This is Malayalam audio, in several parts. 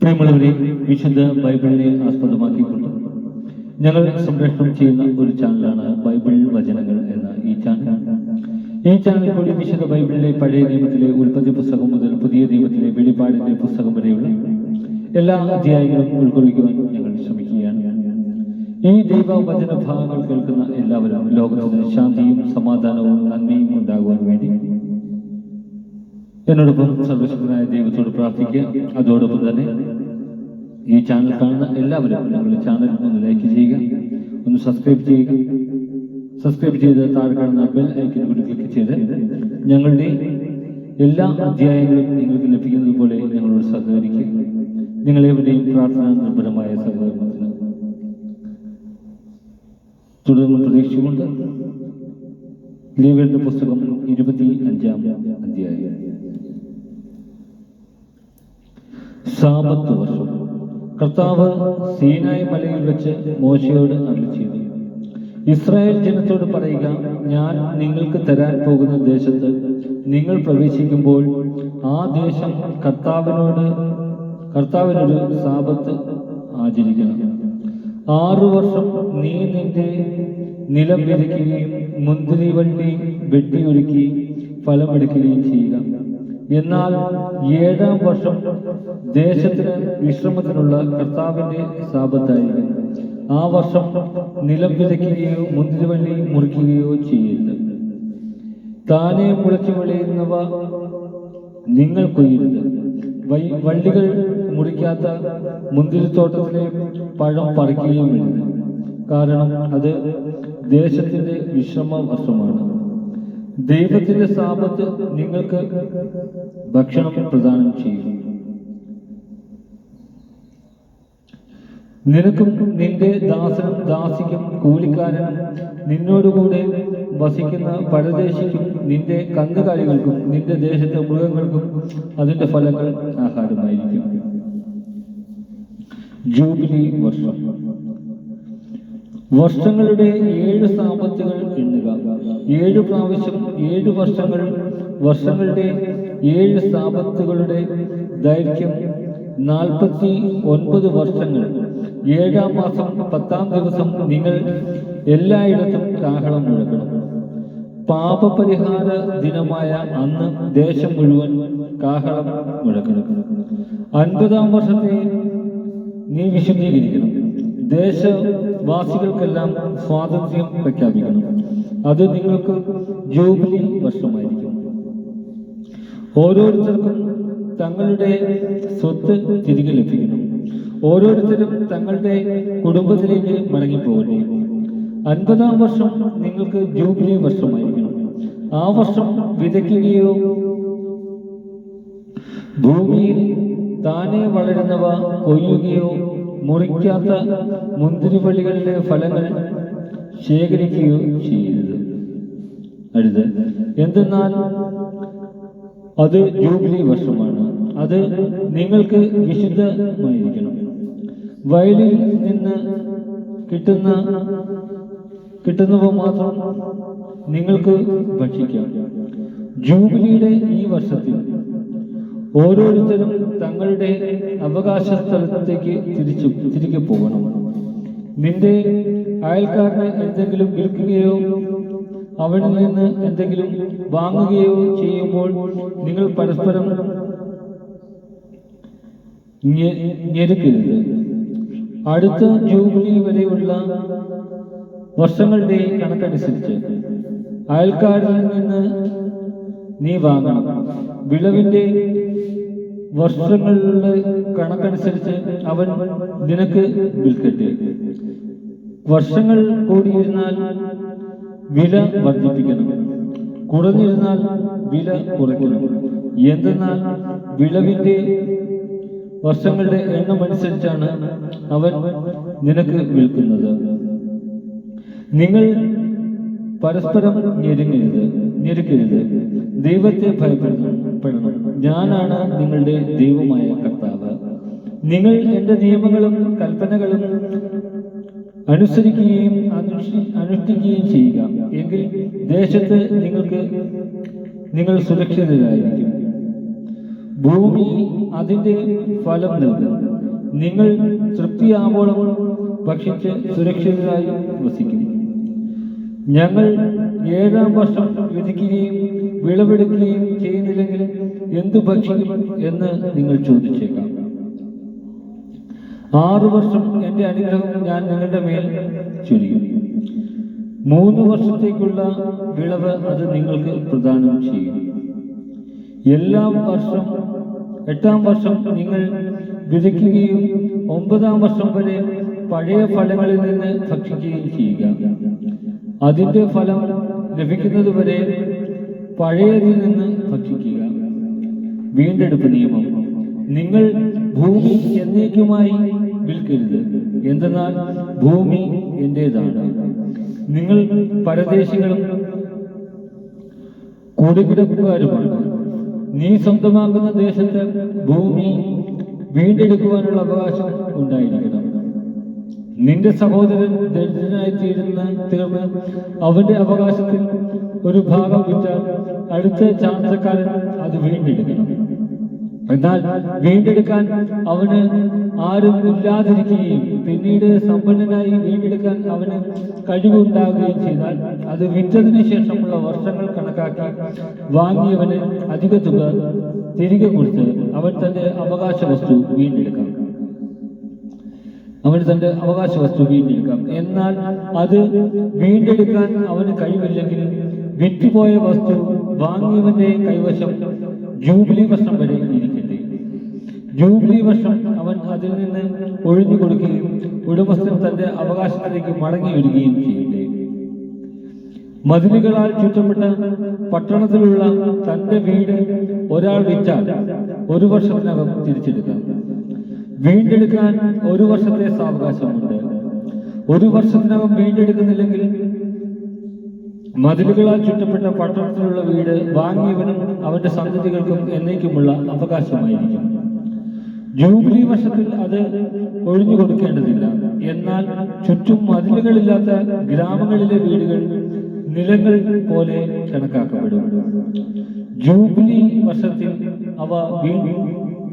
പ്രിയമുള്ളവരെ, വിശുദ്ധ ബൈബിളിനെ ആസ്പദമാക്കിക്കൊണ്ട് ഞങ്ങൾ സംപ്രേഷണം ചെയ്യുന്ന ഒരു ചാനലാണ് ബൈബിൾ വചനങ്ങൾ എന്ന ഈ ചാനൽ. ഈ ചാനൽ കൂടി വിശുദ്ധ ബൈബിളിലെ പഴയ നിയമത്തിലെ ഉൽപ്പത്തി പുസ്തകം മുതൽ പുതിയ നിയമത്തിലെ വെളിപ്പാടിന്റെ പുസ്തകം വരെയുള്ള എല്ലാ അധ്യായങ്ങളും ഉൾക്കൊള്ളിക്കുവാൻ ഞങ്ങൾ ശ്രമിക്കുകയാണ്. ഈ ദൈവവചന ഭാഗങ്ങൾ കേൾക്കുന്ന എല്ലാവരും ലോകത്തിന് ശാന്തിയും സമാധാനവും നന്മയും ഉണ്ടാകുവാൻ വേണ്ടി എന്നോടൊപ്പം സർവശക്തനായ ദൈവത്തോട് പ്രാർത്ഥിക്കുക. അതോടൊപ്പം തന്നെ ഈ ചാനൽ കാണുന്ന എല്ലാവരും ഞങ്ങളുടെ ചാനൽ ഒന്ന് ലൈക്ക് ചെയ്യുക, ഒന്ന് സബ്സ്ക്രൈബ് ചെയ്യുക. സബ്സ്ക്രൈബ് ചെയ്ത് താഴെ കാണുന്ന ബെൽ ഐക്കൺ കൂടി ക്ലിക്ക് ചെയ്ത് ഞങ്ങളുടെ എല്ലാ അധ്യായങ്ങളും നിങ്ങൾക്ക് ലഭിക്കുന്നത് പോലെ ഞങ്ങളോട് സഹകരിക്കുക. നിങ്ങളെവിടെയും പ്രാർത്ഥന നിർഭരമായ സഹകരണത്തിന് തുടർന്ന് പ്രതീക്ഷിച്ചുകൊണ്ട് ലേവ്യരുടെ പുസ്തകം 25-ാം അധ്യായം. സാബത്ത് വർഷം. കർത്താവ് സീനായി മലയിൽ വെച്ച് മോശയോട് അരുളിച്ചെയ്തു, ഇസ്രായേൽ ജനത്തോട് പറയുക, ഞാൻ നിങ്ങൾക്ക് തരാൻ പോകുന്ന ദേശത്ത് നിങ്ങൾ പ്രവേശിക്കുമ്പോൾ ആ ദേശം കർത്താവിനൊരു സാബത്ത് ആചരിക്കണം. 6 വർഷം നീ നിന്റെ നിലം വിതയ്ക്കുകയും മുന്തിരിവള്ളി വെട്ടിയൊരുക്കി ഫലമെടുക്കുകയും ചെയ്യുക. എന്നാൽ 7-ാം വർഷം ദേശത്തിന് വിശ്രമത്തിനുള്ള കർത്താവിന്റെ സാബത്തായിരിക്കും. ആ വർഷം നിലം വിതയ്ക്കുകയോ മുന്തിരിവള്ളി മുറിക്കുകയോ ചെയ്യരുത്. താനെ മുളച്ചു വിളയുന്നവ നിങ്ങൾ കൊയ്യരുത്. വള്ളികൾ മുറിക്കാത്ത മുന്തിരിത്തോട്ടത്തിലെ പഴം പറിക്കുകയും വേണ്ട, കാരണം അത് ദേശത്തിന്റെ വിശ്രമ വർഷമാണ്. ദൈവത്തിന്റെ സാബത്ത് നിങ്ങൾക്ക് ഭക്ഷണം പ്രദാനം ചെയ്യും. നിനക്കും നിന്റെ ദാസനും ദാസിക്കും കൂലിക്കാരനും നിന്നോടുകൂടെ വസിക്കുന്ന പരദേശിക്കും നിന്റെ കന്നുകാലികൾക്കും നിന്റെ ദേശത്തെ മൃഗങ്ങൾക്കും അതിന്റെ ഫലങ്ങൾ ആഹാരമായിരിക്കും. ജൂബിലി വർഷം. വർഷങ്ങളുടെ 7 സാബത്തുകൾ എണ്ണുക. 7 പ്രാവശ്യം 7 വർഷങ്ങൾ. വർഷങ്ങളുടെ 7 സാബത്തുകളുടെ ദൈർഘ്യം 49 വർഷങ്ങൾ. 7-ാം മാസം 10-ാം ദിവസം നിങ്ങൾ എല്ലായിടത്തും കാഹളം മുഴക്കണം. പാപപരിഹാര ദിനമായ അന്ന് ദേശം മുഴുവൻ കാഹളം മുഴക്കണം. 50-ാം വർഷത്തെ നീ വിശുദ്ധീകരിക്കണം. ദേശവാസികൾക്കെല്ലാം സ്വാതന്ത്ര്യം പ്രഖ്യാപിക്കണം. അത് നിങ്ങൾക്ക് ജൂബിലി വർഷമായിരിക്കും. ഓരോരുത്തർക്കും തങ്ങളുടെ സ്വത്ത് തിരികെ ലഭിക്കണം. ഓരോരുത്തരും തങ്ങളുടെ കുടുംബത്തിലേക്ക് മടങ്ങിപ്പോകട്ടെ. 50-ാം വർഷം നിങ്ങൾക്ക് ജൂബിലി വർഷമായിരിക്കണം. ആ വർഷം വിതയ്ക്കുകയോ ഭൂമിയിൽ താനെ വളരുന്നവ കൊയ്യുകയോ മുറിക്കാത്ത മുന്തിരിവള്ളികളിലെ ഫലങ്ങൾ ശേഖരിക്കുകയോ ചെയ്യരുത്. എന്തെന്നാൽ അത് ജൂബിലി വർഷമാണ്. അത് നിങ്ങൾക്ക് വിശുദ്ധമായിരിക്കണം. വയലിൽ നിന്ന് കിട്ടുന്നവ മാത്രം നിങ്ങൾക്ക് ഭക്ഷിക്കാം. ജൂബിലിയുടെ ഈ വർഷത്തിൽ ഓരോരുത്തരും തങ്ങളുടെ അവകാശ സ്ഥലത്തേക്ക് തിരികെ പോകണം. നിന്റെ അയൽക്കാരന് എന്തെങ്കിലും വിൽക്കുകയോ അവനിൽ നിന്ന് എന്തെങ്കിലും വാങ്ങുകയോ ചെയ്യുമ്പോൾ നിങ്ങൾ പരസ്പരം ഞെരുക്കരുത്. അടുത്ത ജൂബിലി വരെയുള്ള വർഷങ്ങളുടെ കണക്കനുസരിച്ച് അയൽക്കാരിൽ നിന്ന് നീ വാങ്ങണം. വിളവിന്റെ വർഷങ്ങളുടെ കണക്കനുസരിച്ച് അവൻ നിനക്ക് വിൽക്കട്ടെ. വർഷങ്ങൾ കൂടിയിരുന്നാൽ വില വർദ്ധിപ്പിക്കണം, കുറഞ്ഞിരുന്നാൽ വില കുറയ്ക്കണം. എന്തെന്നാൽ വിളവിന്റെ വർഷങ്ങളുടെ എണ്ണം അനുസരിച്ചാണ് അവൻ നിനക്ക് വിൽക്കുന്നത്. നിങ്ങൾ പരസ്പരം ഞെരുക്കരുത്. ദൈവത്തെ ഭയപ്പെടണം. ഞാനാണ് നിങ്ങളുടെ ദൈവമായ കർത്താവ്. നിങ്ങൾ എൻ്റെ നിയമങ്ങളും കൽപ്പനകളും അനുസരിക്കുകയും അനുഷ്ഠിക്കുകയും ചെയ്യുക. എങ്കിൽ ദേശത്ത് നിങ്ങൾ സുരക്ഷിതരായിരിക്കും. ഭൂമി അതിന്റെ ഫലം നൽകും. നിങ്ങൾ തൃപ്തിയാവോളം ഭക്ഷിച്ച് സുരക്ഷിതരായി വസിക്കും. ഞങ്ങൾ 7-ാം വർഷം വിധിക്കുകയും വിളവെടുക്കുകയും ചെയ്യുന്നില്ലെങ്കിൽ എന്തു ഭക്ഷിക്കും എന്ന് നിങ്ങൾ ചോദിച്ചേക്കാം. 6 വർഷം എൻ്റെ അനുഗ്രഹം ഞാൻ നിങ്ങളുടെ മേൽ ചൊരിയും. 3 വർഷത്തേക്കുള്ള വിളവ് അത് നിങ്ങൾക്ക് പ്രദാനം ചെയ്യും. 8-ാം വർഷം നിങ്ങൾ വിതയ്ക്കുകയും 9-ാം വർഷം വരെ പഴയ ഫലങ്ങളിൽ നിന്ന് ഭക്ഷിക്കുകയും ചെയ്യുക. അതിൻ്റെ ഫലം ലഭിക്കുന്നതുവരെ പഴയതിൽ നിന്ന് ഭക്ഷിക്കുക. വീണ്ടെടുപ്പ് നിയമം. നിങ്ങൾ ഭൂമി എന്നേക്കുമായി വിൽക്കരുത്, എന്തെന്നാൽ ഭൂമി എന്റേതാണ്. നിങ്ങൾ പരദേശികളും കുടികിടപ്പുകാരുമാണ്. നീ സ്വന്തമാക്കുന്ന ദേശത്ത് ഭൂമി വീണ്ടെടുക്കുവാനുള്ള അവകാശം ഉണ്ടായിരിക്കണം. നിന്റെ സഹോദരൻ ദരിദ്രനായി തീർന്ന് അവന്റെ അവകാശത്തിൽ ഒരു ഭാഗം വിറ്റാൽ അടുത്ത ചാർച്ചക്കാരൻ അത് വീണ്ടെടുക്കണം. എന്നാൽ വീണ്ടെടുക്കാൻ അവന് ആരും ഇല്ലാതിരിക്കുകയും പിന്നീട് സമ്പന്നനായി വീണ്ടെടുക്കാൻ അവന് കഴിവുണ്ടാകുകയും ചെയ്താൽ അത് വിറ്റതിനു ശേഷമുള്ള വർഷങ്ങൾ കണക്കാക്കി വാങ്ങിയവന് അധിക തുക തിരികെ കൊടുത്ത് അവൻ തന്റെ അവകാശ വസ്തു വീണ്ടെടുക്കാം. എന്നാൽ അത് വീണ്ടെടുക്കാൻ അവന് കഴിവില്ലെങ്കിൽ വിറ്റുപോയ വസ്തു വാങ്ങിയവന്റെ കൈവശം ജൂബിലി വർഷം വരെ ഇരിക്കട്ടെ. ജൂബിലി വർഷം അവൻ അതിൽ നിന്ന് ഒഴിഞ്ഞു കൊടുക്കുകയും ഉടമസ്ഥൻ തന്റെ അവകാശത്തിലേക്ക് മടങ്ങി വരികയും ചെയ്യട്ടെ. മതിലുകളാൽ ചുറ്റപ്പെട്ട പട്ടണത്തിലുള്ള തന്റെ വീട് ഒരാൾ വിറ്റാൽ 1 വർഷത്തിനകം തിരിച്ചെടുക്കാം. വീണ്ടെടുക്കാൻ 1 വർഷത്തെ സാവകാശമുണ്ട്. 1 വർഷത്തിനകം വീണ്ടെടുക്കുന്നില്ലെങ്കിൽ മതിലുകളാൽ ചുറ്റപ്പെട്ട പട്ടണത്തിലുള്ള വീട് വാങ്ങിയവനും അവന്റെ സന്തതികൾക്കും എന്നേക്കുമുള്ള അവകാശമായിരിക്കും. ജൂബിലി വർഷത്തിൽ അത് ഒഴിഞ്ഞു കൊടുക്കേണ്ടതില്ല. എന്നാൽ ചുറ്റും മതിലുകളില്ലാത്ത ഗ്രാമങ്ങളിലെ വീടുകൾ നിലങ്ങൾ പോലെ കണക്കാക്കപ്പെടും. ജൂബിലി വർഷത്തിൽ അവ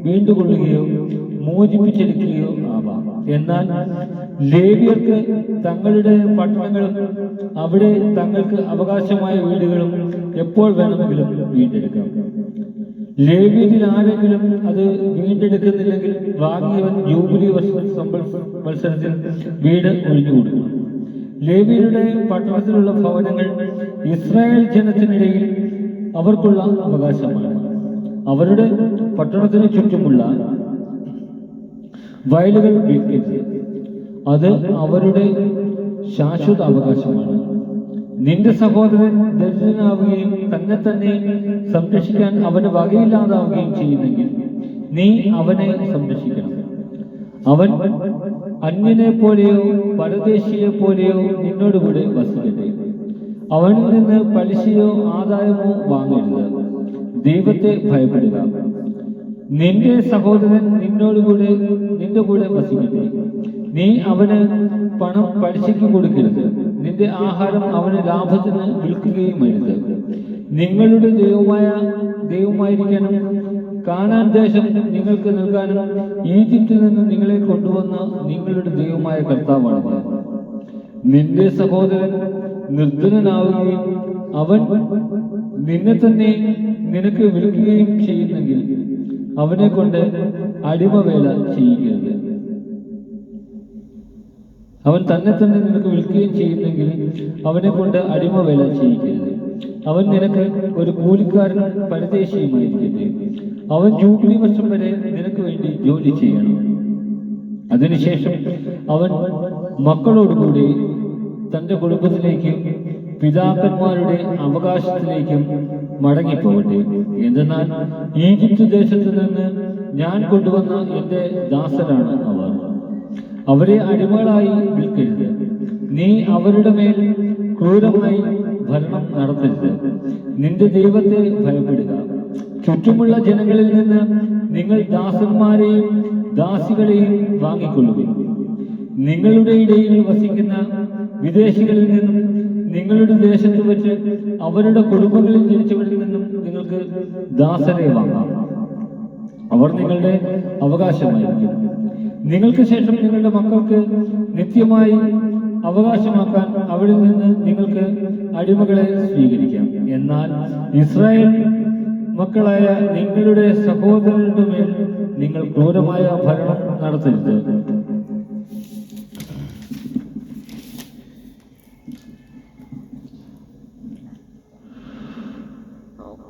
വീണ്ടുകൊള്ളുകയോ മോചിപ്പിച്ചെടുക്കുകയോ ആവാം. എന്നാൽ ലേവ്യർക്ക് തങ്ങളുടെ പട്ടണങ്ങളും അവിടെ തങ്ങൾക്ക് അവകാശമായ വീടുകളും എപ്പോൾ വേണമെങ്കിലും വീണ്ടെടുക്കാം. ലേവ്യരിൽ ആരെങ്കിലും അത് വീണ്ടെടുക്കുന്നില്ലെങ്കിൽ വാങ്ങിയവൻ ജൂബിലി മത്സരത്തിൽ വീട് ഒഴിഞ്ഞുകൊടുക്കണം. ലേവ്യരുടെ പട്ടണത്തിലുള്ള ഭവനങ്ങൾ ഇസ്രായേൽ ജനത്തിനിടയിൽ അവർക്കുള്ള അവകാശമാണ്. അവരുടെ പട്ടണത്തിന് ചുറ്റുമുള്ള വയലുകൾ വിൽക്കരുത്, അത് അവരുടെ ശാശ്വത അവകാശമാണ്. നിന്റെ സഹോദരൻ ദരിദ്രനാവുകയും തന്നെ സംരക്ഷിക്കാൻ അവന് വകയില്ലാതാവുകയും ചെയ്യുന്നെങ്കിൽ നീ അവനെ സംരക്ഷിക്കണം. അവൻ അന്യനെ പോലെയോ പരദേശിയെ പോലെയോ നിന്നോടുകൂടെ വസിക്കട്ടെ. അവനിൽ നിന്ന് പലിശയോ ആദായമോ വാങ്ങരുത്. ദൈവത്തെ ഭയപ്പെടുക. നിന്റെ സഹോദരൻ നിന്റെ കൂടെ വസിക്കട്ടെ. നീ അവന് പണം പലിശയ്ക്ക് കൊടുക്കരുത്. നിന്റെ ആഹാരം അവന് ലാഭത്തിന് വിൽക്കുകയും അരുത്. നിങ്ങളുടെ ദൈവമായിരിക്കണം. കാനാൻ ദേശം നിങ്ങൾക്ക് നൽകാനും ഈജിപ്തിൽ നിന്ന് നിങ്ങളെ കൊണ്ടുവന്ന നിങ്ങളുടെ ദൈവമായ കർത്താവാണ്. നിന്റെ സഹോദരൻ നിർധനനാവുകയും അവൻ നിന്നെ തന്നെ നിനക്ക് വിൽക്കുകയും ചെയ്യുന്നെങ്കിൽ അവനെ കൊണ്ട് അടിമവേല ചെയ്യിക്കരുത്. അവൻ തന്നെ നിനക്ക് വിൽക്കുകയും ചെയ്യുന്നെങ്കിൽ അവനെ കൊണ്ട് അടിമവേല ചെയ്യിക്കരുത്. അവൻ നിനക്ക് ഒരു കൂലിക്കാരനും പരദേശിയുമായിരിക്കട്ടെ. അവൻ ജൂബിലി വർഷം വരെ നിനക്ക് വേണ്ടി ജോലി ചെയ്യണം. അതിനുശേഷം അവൻ മക്കളോടുകൂടി തന്റെ കുടുംബത്തിലേക്കും പിതാക്കന്മാരുടെ അവകാശത്തിലേക്കും മടങ്ങിപ്പോകട്ടെ. എന്തെന്നാൽ ഈജിപ്ത് ദേശത്ത് നിന്ന് ഞാൻ കൊണ്ടുവന്ന എന്റെ ദാസരാണ് അവർ. അവരെ അടിമകളായി വിൽക്കരുത്. നീ അവരുടെ മേൽ ക്രൂരമായി ഭരണം നടത്തരുത്. നിന്റെ ദൈവത്തെ ഭയപ്പെടുക. ചുറ്റുമുള്ള ജനങ്ങളിൽ നിന്ന് നിങ്ങൾ ദാസന്മാരെയും ദാസികളെയും വാങ്ങിക്കൊള്ളുക. നിങ്ങളുടെ ഇടയിൽ വസിക്കുന്ന വിദേശികളിൽ നിന്നും നിങ്ങളുടെ ദേശത്ത് വെച്ച് അവരുടെ കുടുംബങ്ങളിൽ ജനിച്ചവരിൽ നിന്നും നിങ്ങൾക്ക് ദാസരെ വാങ്ങാം. അവർ നിങ്ങളുടെ അവകാശമായിരിക്കും. നിങ്ങൾക്ക് ശേഷം നിങ്ങളുടെ മക്കൾക്ക് നിത്യമായി അവകാശമാക്കാൻ അവിടെ നിന്ന് നിങ്ങൾക്ക് അടിമകളെ സ്വീകരിക്കാം. എന്നാൽ ഇസ്രായേൽ മക്കളായ നിങ്ങളുടെ സഹോദരരുടെ മേൽ നിങ്ങൾ ക്രൂരമായ ഭരണം നടത്തരുത്.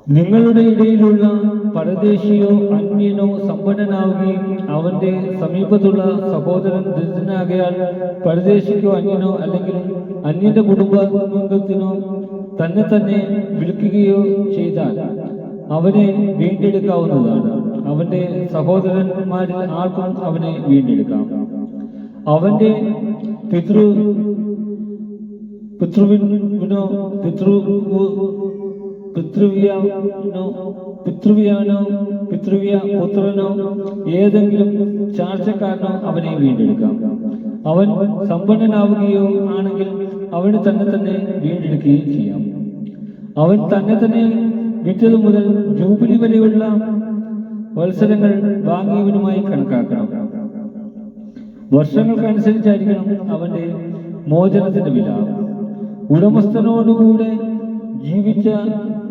നിങ്ങളുടെ ഇടയിലുള്ള പരദേശിയോ അന്യനോ സമ്പന്നനാവുകയും അവന്റെ സമീപത്തുള്ള സഹോദരൻ ദരിദ്രനാകയാൽ പരദേശിക്കോ അന്യനോ അല്ലെങ്കിൽ അന്യന്റെ കുടുംബാംഗത്തിനോ തന്നെ വിളിക്കുകയോ ചെയ്താൽ അവനെ വീണ്ടെടുക്കാവുന്നതാണ്. അവന്റെ സഹോദരന്മാരിൽ ആർക്കും അവനെ വീണ്ടെടുക്കാം. അവന്റെ പുത്രനോ ഏതെങ്കിലും ചാർച്ചക്കാരനോ അവനെ വീണ്ടെടുക്കാം. അവൻ സമ്പന്നനാവുകയോ ആണെങ്കിൽ അവന് തന്നെ വീണ്ടെടുക്കുകയും ചെയ്യാം. അവൻ തന്നെ വിറ്റതു മുതൽ ജൂബിലി വരെയുള്ള വത്സരങ്ങൾ വാങ്ങിയവനുമായി കണക്കാക്കണം. വർഷങ്ങൾക്കനുസരിച്ചായിരിക്കണം അവന്റെ മോചനത്തിന്റെ വില. ഉടമസ്ഥനോടുകൂടെ ജീവിച്ച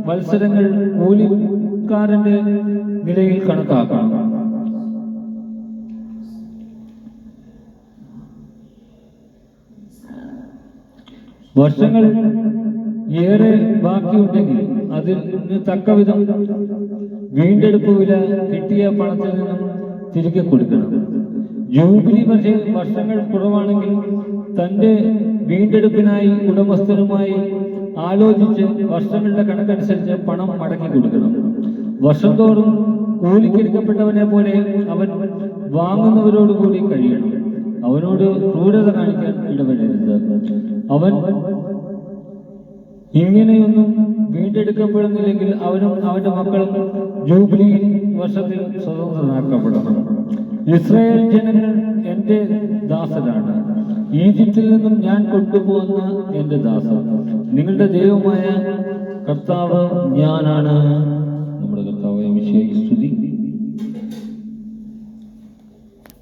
വത്സരങ്ങൾ കൂലിക്കാരന്റെ നിലയിൽ കണക്കാക്കണം. വർഷങ്ങൾ ഏറെ ബാക്കിയുണ്ടെങ്കിൽ അതിന് തക്കവിധം വീണ്ടെടുപ്പ് വില കിട്ടിയ പണത്തിൽ നിന്നും തിരികെ കൊടുക്കണം. ജൂബിലി വർഷങ്ങൾ കുറവാണെങ്കിൽ തന്റെ വീണ്ടെടുപ്പിനായി ഉടമസ്ഥനുമായി ആലോചിച്ച് വർഷങ്ങളുടെ കണക്കനുസരിച്ച് പണം മടക്കി കൊടുക്കണം. വർഷം തോറും കൂലിക്കെടുക്കപ്പെട്ടവനെ പോലെ അവൻ വാങ്ങുന്നവരോടുകൂടി കഴിയണം. അവനോട് ക്രൂരത കാണിക്കാൻ ഇടവരരുത്. അവൻ ഇങ്ങനെയൊന്നും വീണ്ടെടുക്കപ്പെടുന്നില്ലെങ്കിൽ അവനും അവന്റെ മക്കളും ജൂബിലി വർഷത്തിൽ സ്വതന്ത്രനാക്കപ്പെടണം. ഇസ്രായേൽ ജനങ്ങൾ എന്റെ ദാസരാണ്. ഈജിപ്തിൽ നിന്നും ഞാൻ കൊണ്ടുപോകുന്ന എന്റെ ദാസർ. നിങ്ങളുടെ ദൈവമായ കർത്താവ് ഞാനാണ്. നമ്മുടെ കർത്താവായ മിശിഹായ്ക്ക് സ്തുതി.